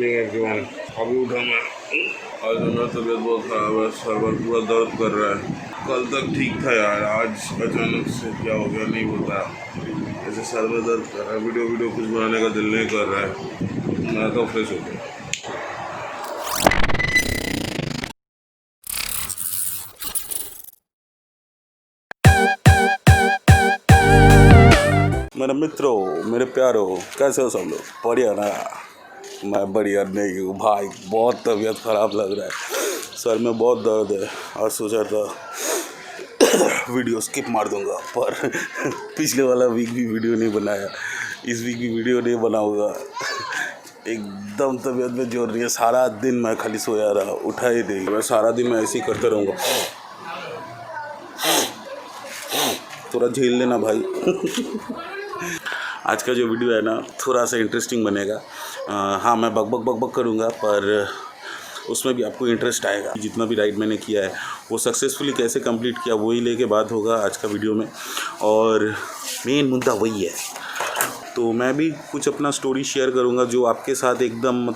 Morning everyone. अभी उठा मैं। आज मेरा तबीयत बहुत ख़राब है, सर पूरा दर्द कर रहा है। कल तक ठीक था यार, आज अचानक से क्या हो गया नहीं होता। ऐसे सर में दर्द कर रहा है, वीडियो कुछ बनाने का दिल नहीं कर रहा है। मैं तो फ्रेश हो गया। मेरे मित्रों, मेरे प्यारों, कैसे हो सब लोग? बढ़िया ना? मैं बढ़िया नहीं हूँ भाई, बहुत तबीयत ख़राब लग रहा है, सर में बहुत दर्द है। आज सोचा था वीडियो स्किप मार दूंगा, पर पिछले वाला वीक भी वीडियो नहीं बनाया, इस वीक भी वीडियो नहीं बनाऊंगा। एकदम तबीयत में जोर रही है। सारा दिन मैं खाली सोया रहा, उठा ही नहीं। मैं सारा दिन मैं ऐसे ही करते रहूँगा। थोड़ा झेल लेना भाई। आज का जो वीडियो है ना, थोड़ा सा इंटरेस्टिंग बनेगा। हाँ, मैं बक करूँगा, पर उसमें भी आपको इंटरेस्ट आएगा। जितना भी राइड मैंने किया है वो सक्सेसफुली कैसे कंप्लीट किया, वही लेके बात होगा आज का वीडियो में। और मेन मुद्दा वही है, तो मैं भी कुछ अपना स्टोरी शेयर करूंगा जो आपके साथ एकदम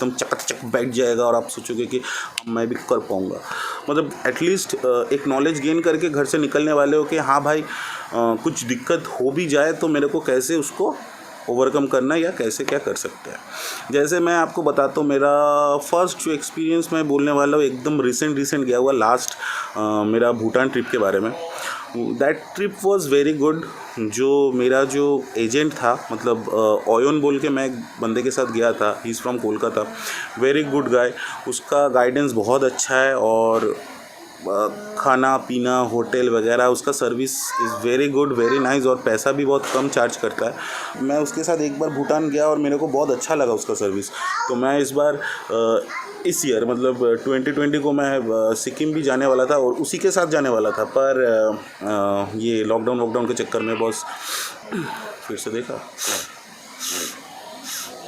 चक बैठ जाएगा और आप सोचोगे कि मैं भी कर पाऊंगा। मतलब एटलीस्ट एक नॉलेज गेन करके घर से निकलने वाले हो कि हाँ भाई, कुछ दिक्कत हो भी जाए तो मेरे को कैसे उसको ओवरकम करना या कैसे क्या कर सकते हैं। जैसे मैं आपको बताता हूँ, मेरा फर्स्ट जो एक्सपीरियंस मैं बोलने वाला हूँ एकदम रिसेंट गया हुआ लास्ट मेरा भूटान ट्रिप के बारे में। That trip was very good. जो मेरा जो एजेंट था, मतलब ओयोन बोल के मैं एक बंदे के साथ गया था, he is from Kolkata, very good guy. उसका गाइडेंस बहुत अच्छा है और खाना पीना होटल वगैरह उसका service is very good, very nice, और पैसा भी बहुत कम चार्ज करता है। मैं उसके साथ एक बार भूटान गया और मेरे को बहुत अच्छा लगा उसका सर्विस। तो मैं इस बार इस ईयर मतलब 2020 को मैं सिक्किम भी जाने वाला था और उसी के साथ जाने वाला था, पर ये लॉकडाउन के चक्कर में बॉस फिर से देखा,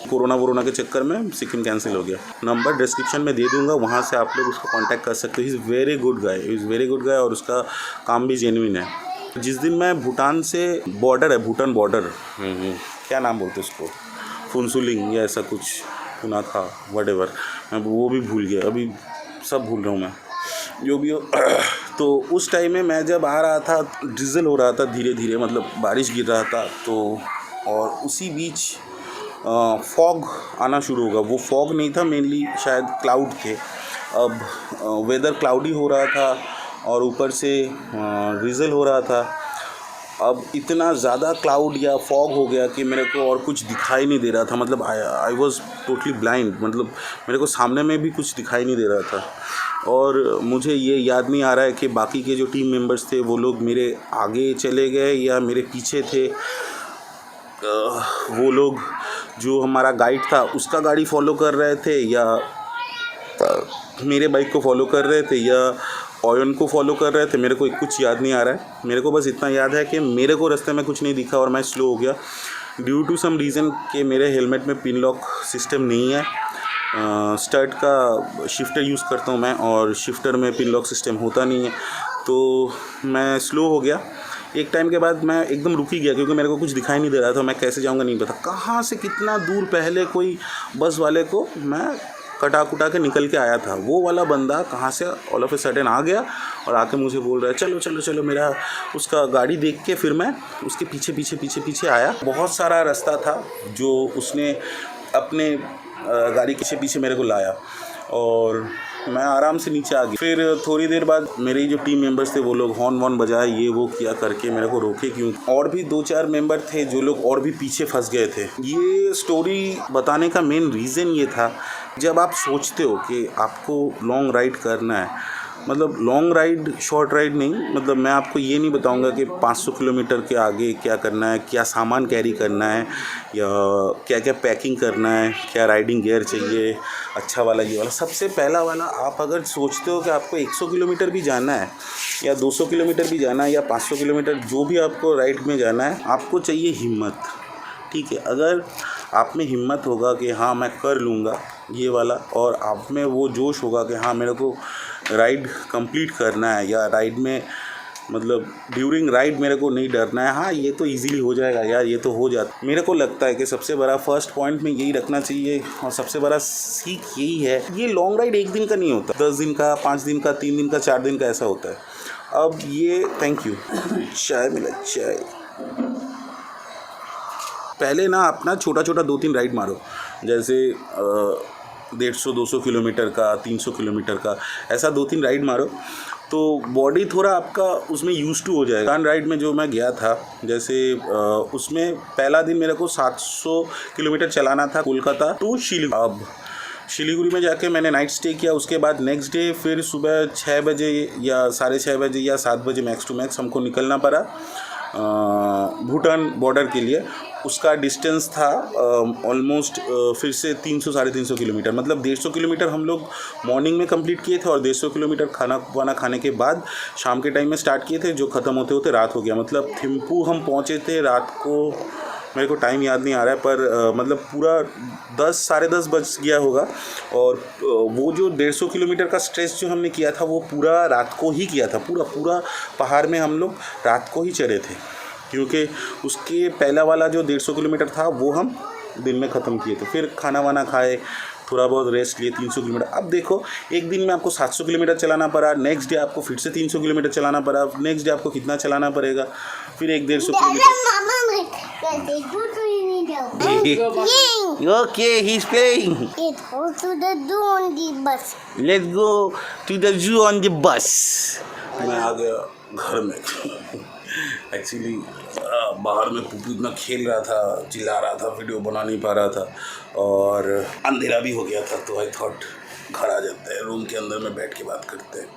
कोरोना के चक्कर में सिक्किम कैंसिल हो गया। नंबर डिस्क्रिप्शन में दे दूंगा, वहाँ से आप लोग उसको कांटेक्ट कर सकते हो। He is very good guy और उसका काम भी जेन्युइन है। जिस दिन मैं भूटान से बॉर्डर है, भूटान बॉर्डर, क्या नाम बोलते उसको, फुनसुलिंग या ऐसा कुछ, पुनाखा वटेवर, मैं वो भी भूल गया, अभी सब भूल रहा हूँ मैं, जो भी हो। तो उस टाइम में मैं जब आ रहा था, ड्रिजल हो रहा था धीरे, मतलब बारिश गिर रहा था, तो और उसी बीच फॉग आना शुरू होगा। वो फॉग नहीं था, मेनली शायद क्लाउड थे। अब वेदर क्लाउडी हो रहा था और ऊपर से ड्रिजल हो रहा था। अब इतना ज़्यादा क्लाउड या फॉग हो गया कि मेरे को और कुछ दिखाई नहीं दे रहा था। मतलब आई वॉज टोटली ब्लाइंड, मतलब मेरे को सामने में भी कुछ दिखाई नहीं दे रहा था। और मुझे ये याद नहीं आ रहा है कि बाकी के जो टीम मेंबर्स थे वो लोग मेरे आगे चले गए या मेरे पीछे थे। वो लोग जो हमारा गाइड था उसका गाड़ी फॉलो कर रहे थे या मेरे बाइक को फॉलो कर रहे थे या ओयन को फॉलो कर रहे थे, मेरे को कुछ याद नहीं आ रहा है। मेरे को बस इतना याद है कि मेरे को रास्ते में कुछ नहीं दिखा और मैं स्लो हो गया ड्यू टू सम रीज़न कि मेरे हेलमेट में पिन लॉक सिस्टम नहीं है। स्टार्ट का शिफ्टर यूज़ करता हूँ मैं और शिफ्टर में पिन लॉक सिस्टम होता नहीं है, तो मैं स्लो हो गया। एक टाइम के बाद मैं एकदम रुक ही गया क्योंकि मेरे को कुछ दिखाई नहीं दे रहा था। मैं कैसे जाऊंगा नहीं पता, कहाँ से कितना दूर पहले कोई बस वाले को मैं कटा के निकल के आया था। वो वाला बंदा कहाँ से ऑल ऑफ ए सडन आ गया और आके मुझे बोल रहा है चलो। मेरा उसका गाड़ी देख के फिर मैं उसके पीछे आया। बहुत सारा रास्ता था जो उसने अपने गाड़ी के पीछे मेरे को लाया और मैं आराम से नीचे आ गया। फिर थोड़ी देर बाद मेरे जो टीम मेंबर्स थे वो लोग हॉर्न वॉर्न बजाए, ये वो किया करके मेरे को रोके क्यों। और भी 2-4 मेंबर थे जो लोग और भी पीछे फंस गए थे। ये स्टोरी बताने का मेन रीज़न ये था, जब आप सोचते हो कि आपको लॉन्ग राइड करना है, मतलब लॉन्ग राइड शॉर्ट राइड नहीं, मतलब मैं आपको ये नहीं बताऊंगा कि 500 किलोमीटर के आगे क्या करना है, क्या सामान कैरी करना है या क्या पैकिंग करना है, क्या राइडिंग गियर चाहिए, अच्छा वाला ये वाला। सबसे पहला वाला, आप अगर सोचते हो कि आपको 100 किलोमीटर भी जाना है या 200 किलोमीटर भी जाना है या 500 किलोमीटर, जो भी आपको राइड में जाना है, आपको चाहिए हिम्मत। ठीक है, अगर आप में हिम्मत होगा कि हाँ मैं कर लूँगा ये वाला, और आप में वो जोश होगा कि हाँ मेरे को राइड कंप्लीट करना है या राइड में मतलब ड्यूरिंग राइड मेरे को नहीं डरना है। हाँ, ये तो इजीली हो जाएगा यार, ये तो हो जाता। मेरे को लगता है कि सबसे बड़ा फर्स्ट पॉइंट में यही रखना चाहिए और सबसे बड़ा सीख यही है, ये लॉन्ग राइड एक दिन का नहीं होता, 10 दिन का, 5 दिन का, 3 दिन का, 4 दिन का ऐसा होता है। अब ये थैंक यू चाय मिला, चाय। पहले ना अपना छोटा छोटा 2-3 राइड मारो, जैसे 150-200 किलोमीटर का, 300 किलोमीटर का, ऐसा 2-3 राइड मारो तो बॉडी थोड़ा आपका उसमें यूज टू हो जाएगा। राइड में जो मैं गया था, जैसे उसमें पहला दिन मेरे को 700 किलोमीटर चलाना था कोलकाता टू शिलीगुड़ी। अब शिलीगुड़ी में जाके मैंने नाइट स्टे किया, उसके बाद नेक्स्ट डे फिर सुबह 6 बजे या 6:30 बजे या 7 बजे मैक्स टू मैक्स हमको निकलना पड़ा भूटान बॉर्डर के लिए। उसका डिस्टेंस था ऑलमोस्ट फिर से 300-350 किलोमीटर, मतलब 150 किलोमीटर हम लोग मॉर्निंग में कंप्लीट किए थे और 150 किलोमीटर खाना वाना खाने के बाद शाम के टाइम में स्टार्ट किए थे, जो ख़त्म होते होते रात हो गया। मतलब थिम्पू हम पहुँचे थे रात को, मेरे को टाइम याद नहीं आ रहा है, पर मतलब पूरा 10-10:30 बज गया होगा। और वो जो 150 किलोमीटर का स्ट्रेच जो हमने किया था वो पूरा रात को ही किया था। पूरा पहाड़ में हम लोग रात को ही चढ़े थे, क्योंकि उसके पहला वाला जो 150 किलोमीटर था वो हम दिन में ख़त्म किए थे। फिर खाना वाना खाए, थोड़ा बहुत रेस्ट लिए, 300 किलोमीटर। अब देखो, एक दिन में आपको 700 किलोमीटर चलाना पड़ा, नेक्स्ट डे आपको फिर से 300 किलोमीटर चलाना पड़ा, नेक्स्ट डे आपको कितना चलाना पड़ेगा, फिर 150 kilometre. Okay, he's playing. Let's go to the zoo on the bus. Let's go to the zoo on the bus. मैं आ गया घर में। एक्चुअली बाहर में पुप्पू इतना खेल रहा था, चिल्ला रहा था, वीडियो बना नहीं पा रहा था और अंधेरा भी हो गया था, तो आई थॉट घर आ जाते हैं, रूम के अंदर में बैठ के बात करते हैं।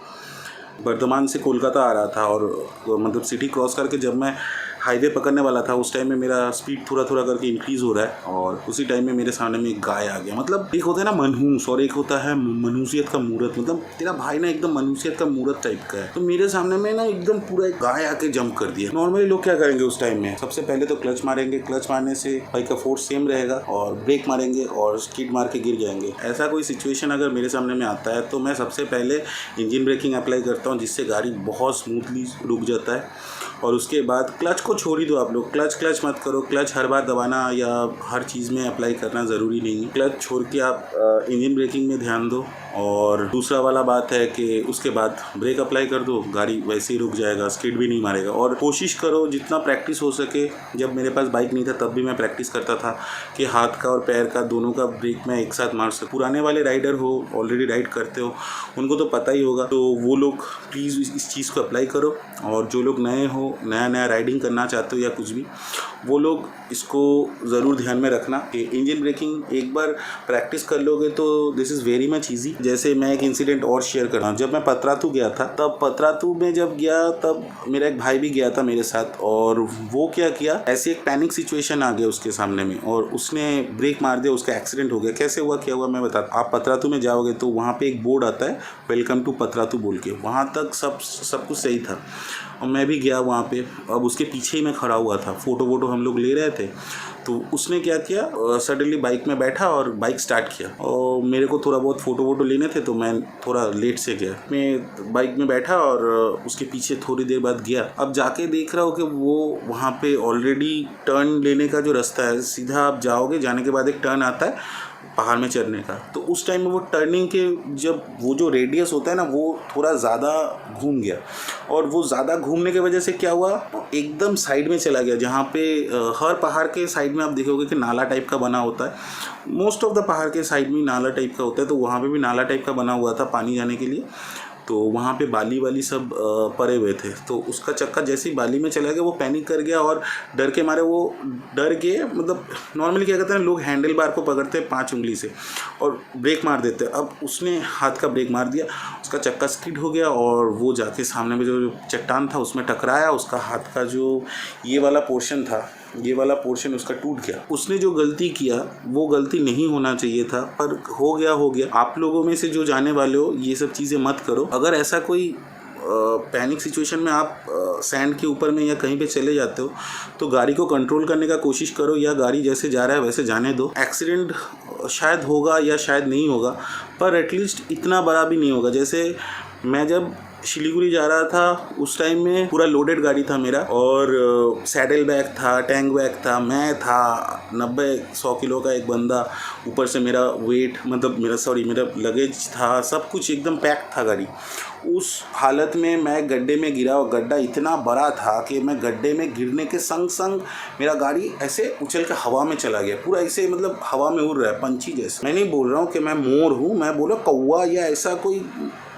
वर्धमान से कोलकाता आ रहा था और मतलब सिटी क्रॉस करके जब मैं हाईवे पकड़ने वाला था उस टाइम में मेरा स्पीड थोड़ा करके इंक्रीज़ हो रहा है और उसी टाइम में मेरे सामने में एक गाय आ गया। मतलब एक होता है ना मनहूस और एक होता है मनुष्यत का मूर्त। मतलब तेरा भाई ना एकदम मनुष्यत का मूर्त टाइप का है, तो मेरे सामने में ना एकदम पूरा एक गाय आके जंप कर दिया। नॉर्मली लोग क्या करेंगे उस टाइम में, सबसे पहले तो क्लच मारेंगे, क्लच मारने से बाइक का फोर्स सेम रहेगा और ब्रेक मारेंगे और स्किड मार के गिर जाएंगे। ऐसा कोई सिचुएशन अगर मेरे सामने में आता है तो मैं सबसे पहले इंजन ब्रेकिंग अप्लाई करता हूँ, जिससे गाड़ी बहुत स्मूथली रुक जाता है। और उसके बाद क्लच को छोड़ ही दो आप लोग, क्लच मत करो। क्लच हर बार दबाना या हर चीज़ में अप्लाई करना ज़रूरी नहीं है। क्लच छोड़ के आप इंजन ब्रेकिंग में ध्यान दो। और दूसरा वाला बात है कि उसके बाद ब्रेक अप्लाई कर दो, गाड़ी वैसे ही रुक जाएगा, स्किड भी नहीं मारेगा। और कोशिश करो जितना प्रैक्टिस हो सके, जब मेरे पास बाइक नहीं था तब भी मैं प्रैक्टिस करता था कि हाथ का और पैर का दोनों का ब्रेक मैं एक साथ मार सकूँ। पुराने वाले राइडर हो, ऑलरेडी राइड करते हो, उनको तो पता ही होगा, तो वो लोग प्लीज़ इस चीज़ को अप्लाई करो। और जो लोग नए हो, नया राइडिंग करना चाहते हो या कुछ भी, वो लोग इसको ज़रूर ध्यान में रखना कि इंजन ब्रेकिंग एक बार प्रैक्टिस कर लोगे तो this is very much easy. जैसे मैं एक इंसिडेंट और शेयर कर रहा हूँ। जब मैं पतरातू गया था, तब पतरातू में जब गया तब मेरा एक भाई भी गया था मेरे साथ, और वो क्या किया, ऐसी एक पैनिक सिचुएशन आ गया उसके सामने में और उसने ब्रेक मार दिया, उसका एक्सीडेंट हो गया। कैसे हुआ, क्या हुआ, मैं बताता। आप पतरातू में जाओगे तो वहाँ पे एक बोर्ड आता है, वेलकम टू पतरातू बोल के, वहाँ तक सब कुछ सही था और मैं भी गया वहाँ पे। अब उसके पीछे ही मैं खड़ा हुआ था, फ़ोटो हम लोग ले रहे थे। तो उसने क्या किया, सडनली बाइक में बैठा और बाइक स्टार्ट किया और मेरे को थोड़ा बहुत फ़ोटो लेने थे, तो मैं थोड़ा लेट से गया। मैं बाइक में बैठा और उसके पीछे थोड़ी देर बाद गया। अब जाके देख रहा हूँ कि वो वहाँ पे ऑलरेडी टर्न लेने का जो रास्ता है, सीधा आप जाओगे, जाने के बाद एक टर्न आता है पहाड़ में चढ़ने का। तो उस टाइम में वो टर्निंग के जब वो जो रेडियस होता है ना, वो थोड़ा ज़्यादा घूम गया और वो ज़्यादा घूमने की वजह से क्या हुआ, एकदम साइड में चला गया। जहाँ पे हर पहाड़ के साइड में आप देखोगे कि नाला टाइप का बना होता है, मोस्ट ऑफ द पहाड़ के साइड में नाला टाइप का होता है, तो वहाँ पे भी नाला टाइप का बना हुआ था पानी जाने के लिए। तो वहाँ पे बाली वाली सब पड़े हुए थे, तो उसका चक्का जैसे ही बाली में चला गया, वो पैनिक कर गया और डर के मारे वो डर गए। मतलब नॉर्मली क्या करते हैं लोग, हैंडल बार को पकड़ते हैं 5 उंगली से और ब्रेक मार देते हैं। अब उसने हाथ का ब्रेक मार दिया, उसका चक्का स्किड हो गया और वो जाके सामने में जो चट्टान था उसमें टकराया। उसका हाथ का जो ये वाला पोर्शन था, ये वाला पोर्शन उसका टूट गया। उसने जो गलती किया वो गलती नहीं होना चाहिए था, पर हो गया। आप लोगों में से जो जाने वाले हो, ये सब चीज़ें मत करो। अगर ऐसा कोई पैनिक सिचुएशन में आप सैंड के ऊपर में या कहीं पे चले जाते हो, तो गाड़ी को कंट्रोल करने का कोशिश करो या गाड़ी जैसे जा रहा है वैसे जाने दो। एक्सीडेंट शायद होगा या शायद नहीं होगा, पर एटलीस्ट इतना बड़ा भी नहीं होगा। जैसे मैं जब शिलीगुड़ी जा रहा था उस टाइम में पूरा लोडेड गाड़ी था मेरा, और सैडल बैग था, टैंक बैग था, मैं था 90-100 किलो का एक बंदा, ऊपर से मेरा वेट मतलब मेरा लगेज था, सब कुछ एकदम पैक था गाड़ी। उस हालत में मैं गड्ढे में गिरा, और गड्ढा इतना बड़ा था कि मैं गड्ढे में गिरने के संग संग मेरा गाड़ी ऐसे उछल के हवा में चला गया, पूरा ऐसे मतलब हवा में उड़ रहा है पंछी जैसे। मैं नहीं बोल रहा हूँ कि मैं मोर हूँ, मैं बोला कौवा या ऐसा कोई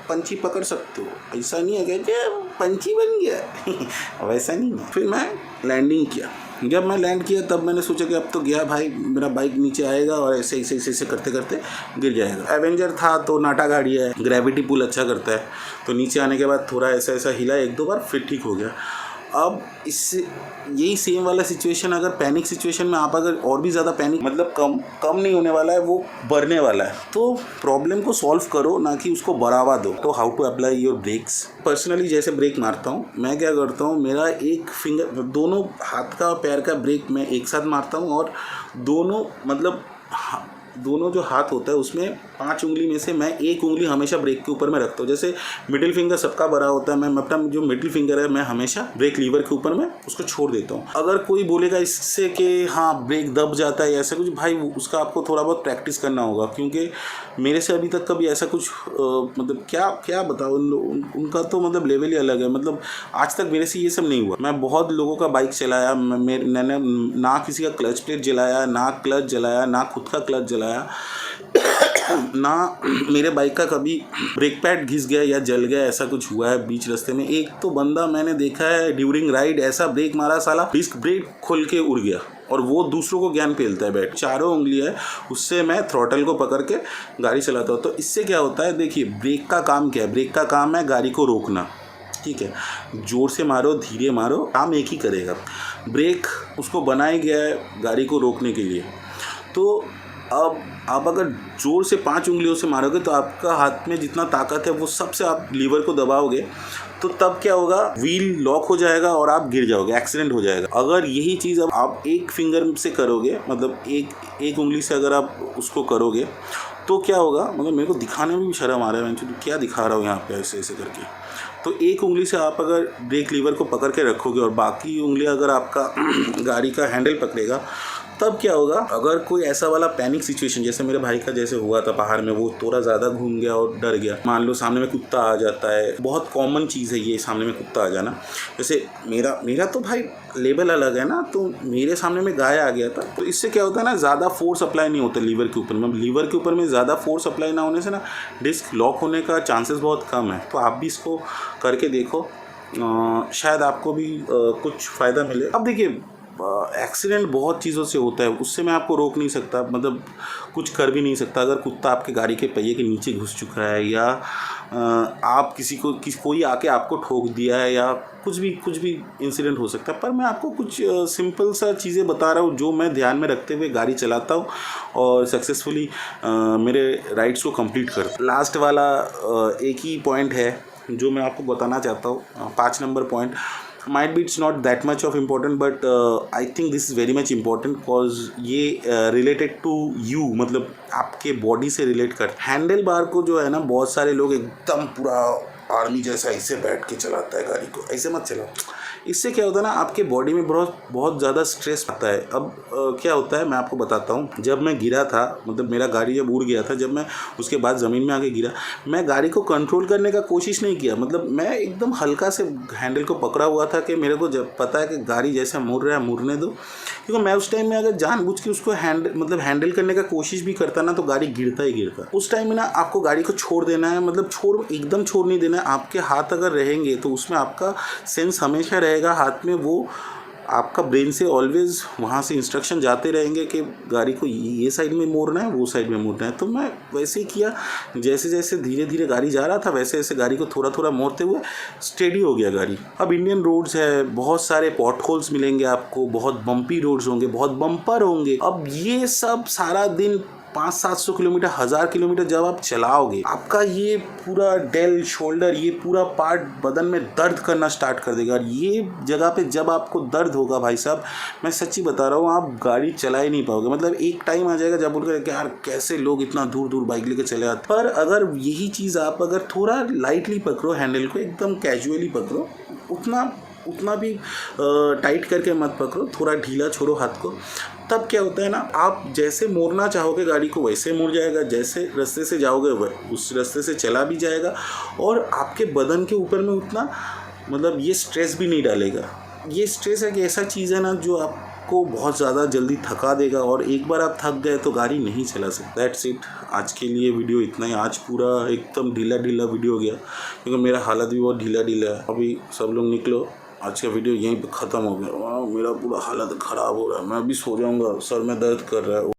पंछी पकड़ सकते हो, ऐसा नहीं है कि पंछी बन गया वैसा नहीं है। फिर मैं लैंडिंग किया। जब मैं लैंड किया तब मैंने सोचा कि अब तो गया भाई, मेरा बाइक नीचे आएगा और ऐसे ऐसे करते करते गिर जाएगा। एवेंजर था तो नाटा गाड़ी है, ग्रेविटी पुल अच्छा करता है, तो नीचे आने के बाद थोड़ा ऐसा हिला 1-2 बार, फिर ठीक हो गया। अब इससे यही सेम वाला सिचुएशन अगर पैनिक सिचुएशन में आप अगर और भी ज़्यादा पैनिक मतलब कम नहीं होने वाला है, वो बढ़ने वाला है। तो प्रॉब्लम को सॉल्व करो, ना कि उसको बढ़ावा दो। तो how to apply your brakes. Personally जैसे ब्रेक मारता हूँ, मैं क्या करता हूँ, मेरा एक फिंगर, दोनों हाथ का पैर का ब्रेक मैं एक साथ मारता हूँ, और दोनों जो हाथ होता है उसमें 5 उंगली में से मैं एक उंगली हमेशा ब्रेक के ऊपर में रखता हूँ। जैसे मिडिल फिंगर सबका बड़ा होता है, मैं अपना जो मिडिल फिंगर है मैं हमेशा ब्रेक लीवर के ऊपर में उसको छोड़ देता हूँ। अगर कोई बोलेगा इससे कि हाँ ब्रेक दब जाता है ऐसा कुछ, भाई उसका आपको थोड़ा बहुत प्रैक्टिस करना होगा, क्योंकि मेरे से अभी तक कभी ऐसा कुछ मतलब क्या बताओ, उनका तो मतलब लेवल ही अलग है। मतलब आज तक मेरे से ये सब नहीं हुआ। मैं बहुत लोगों का बाइक चलाया, मैंने ना किसी का क्लच प्लेट जलाया, ना क्लच जलाया, ना खुद का क्लच जलाया, ना मेरे बाइक का कभी ब्रेक पैड घिस गया या जल गया, ऐसा कुछ हुआ है बीच रास्ते में। एक तो बंदा मैंने देखा है ड्यूरिंग राइड ऐसा ब्रेक मारा, साला डिस्क ब्रेक खोल के उड़ गया, और वो दूसरों को ज्ञान फैलता है बैठ। 4 उंगली है, उससे मैं थ्रॉटल को पकड़ के गाड़ी चलाता हूँ। तो इससे क्या होता है, देखिए ब्रेक का काम क्या है, ब्रेक का काम है गाड़ी को रोकना, ठीक है। जोर से मारो धीरे मारो, काम एक ही करेगा। ब्रेक उसको बनाया गया है गाड़ी को रोकने के लिए। तो अब आप अगर जोर से 5 उंगलियों से मारोगे तो आपका हाथ में जितना ताकत है वो सबसे आप लीवर को दबाओगे, तो तब क्या होगा, व्हील लॉक हो जाएगा और आप गिर जाओगे, एक्सीडेंट हो जाएगा। अगर यही चीज़ अब आप एक फिंगर से करोगे, मतलब एक उंगली से अगर आप उसको करोगे, तो क्या होगा, मतलब मेरे को दिखाने में भी शर्म आ रहा है, मैं क्या दिखा रहा हूँ यहाँ पे ऐसे करके। तो एक उंगली से आप अगर ब्रेक लीवर को पकड़ के रखोगे और बाकी उंगली अगर आपका गाड़ी का हैंडल पकड़ेगा, तब क्या होगा, अगर कोई ऐसा वाला पैनिक सिचुएशन जैसे मेरे भाई का जैसे हुआ था पहाड़ में, वो थोड़ा ज़्यादा घूम गया और डर गया, मान लो सामने में कुत्ता आ जाता है, बहुत कॉमन चीज़ है ये सामने में कुत्ता आ जाना। जैसे मेरा तो भाई लेवल अलग है ना, तो मेरे सामने में गाय आ गया था, तो इससे क्या होता है ना, ज़्यादा फोर्स अप्लाई नहीं होता लीवर के ऊपर में। लीवर के ऊपर में ज़्यादा फोर्स अप्लाई ना होने से ना डिस्क लॉक होने का चांसेस बहुत कम है। तो आप भी इसको करके देखो, शायद आपको भी कुछ फ़ायदा मिले। अब देखिए एक्सीडेंट बहुत चीज़ों से होता है, उससे मैं आपको रोक नहीं सकता, मतलब कुछ कर भी नहीं सकता। अगर कुत्ता आपके गाड़ी के पहिए के नीचे घुस चुका है, या आप कोई आके आपको ठोक दिया है, या कुछ भी इंसिडेंट हो सकता है। पर मैं आपको कुछ सिंपल सा चीज़ें बता रहा हूँ जो मैं ध्यान में रखते हुए गाड़ी चलाता हूँ और सक्सेसफुली मेरे राइड्स को कंप्लीट करता हूँ। लास्ट वाला एक ही पॉइंट है जो मैं आपको बताना चाहता हूँ, 5 number point. might be it's not that much of important, but I think this is very much important cause ये related to you, मतलब आपके बॉडी से रिलेट कर। हैंडल बार को जो है ना, बहुत सारे लोग एकदम पूरा आर्मी जैसा ऐसे बैठ के चलाता है गाड़ी को, ऐसे मत चलाओ। इससे क्या होता है ना, आपके बॉडी में बहुत ज़्यादा स्ट्रेस आता है। अब क्या होता है मैं आपको बताता हूँ। जब मैं गिरा था, मतलब मेरा गाड़ी जब उड़ गया था, जब मैं उसके बाद ज़मीन में आके गिरा, मैं गाड़ी को कंट्रोल करने का कोशिश नहीं किया। मतलब मैं एकदम हल्का से हैंडल को पकड़ा हुआ था कि मेरे को जब पता है कि गाड़ी जैसे मुड़ रहा है मुड़ने दो, क्योंकि मैं उस टाइम में अगर जानबूझ के उसको हैंडल करने का कोशिश भी करता ना, तो गाड़ी गिरता ही गिरता। उस टाइम में ना आपको गाड़ी को छोड़ देना है, मतलब एकदम छोड़ नहीं देना है। आपके हाथ अगर रहेंगे तो उसमें आपका सेंस हमेशा रहेगा हाथ में, वो आपका ब्रेन से ऑलवेज वहाँ से इंस्ट्रक्शन जाते रहेंगे कि गाड़ी को ये साइड में मोड़ना है, वो साइड में मोड़ना है। तो मैं वैसे ही किया, जैसे जैसे धीरे धीरे गाड़ी जा रहा था वैसे वैसे गाड़ी को थोड़ा थोड़ा मोड़ते हुए स्टेडी हो गया गाड़ी। अब इंडियन रोड्स है, बहुत सारे पॉट होल्स मिलेंगे आपको, बहुत बम्पी रोड्स होंगे, बहुत बम्पर होंगे। अब ये सब सारा दिन 500-700 किलोमीटर 1000 किलोमीटर जब आप चलाओगे आपका ये पूरा डेल शोल्डर ये पूरा पार्ट बदन में दर्द करना स्टार्ट कर देगा। और ये जगह पे जब आपको दर्द होगा भाई साहब, मैं सच्ची बता रहा हूँ, आप गाड़ी चला ही नहीं पाओगे। मतलब एक टाइम आ जाएगा जब बोलकर यार कैसे लोग इतना दूर दूर बाइक लेके चले आते। पर अगर यही चीज़ आप अगर थोड़ा लाइटली पकड़ो, हैंडल को एकदम कैजुअली पकड़ो, उतना भी टाइट करके मत पकड़ो, थोड़ा ढीला छोड़ो हाथ को, तब क्या होता है ना, आप जैसे मोड़ना चाहोगे गाड़ी को वैसे मुड़ जाएगा, जैसे रास्ते से जाओगे उस रास्ते से चला भी जाएगा और आपके बदन के ऊपर में उतना मतलब ये स्ट्रेस भी नहीं डालेगा। ये स्ट्रेस एक ऐसा चीज़ है ना जो आपको बहुत ज़्यादा जल्दी थका देगा और एक बार आप थक गए तो गाड़ी नहीं चला सकते। दैट्स इट, आज के लिए वीडियो इतना ही। आज पूरा एकदम ढीला वीडियो हो गया क्योंकि मेरा हालत भी बहुत ढीला है। अभी सब लोग निकलो, आज का वीडियो यहीं पे ख़त्म हो गया। मेरा पूरा हालत ख़राब हो रहा है, मैं अभी सो जाऊंगा, सर में दर्द कर रहा है।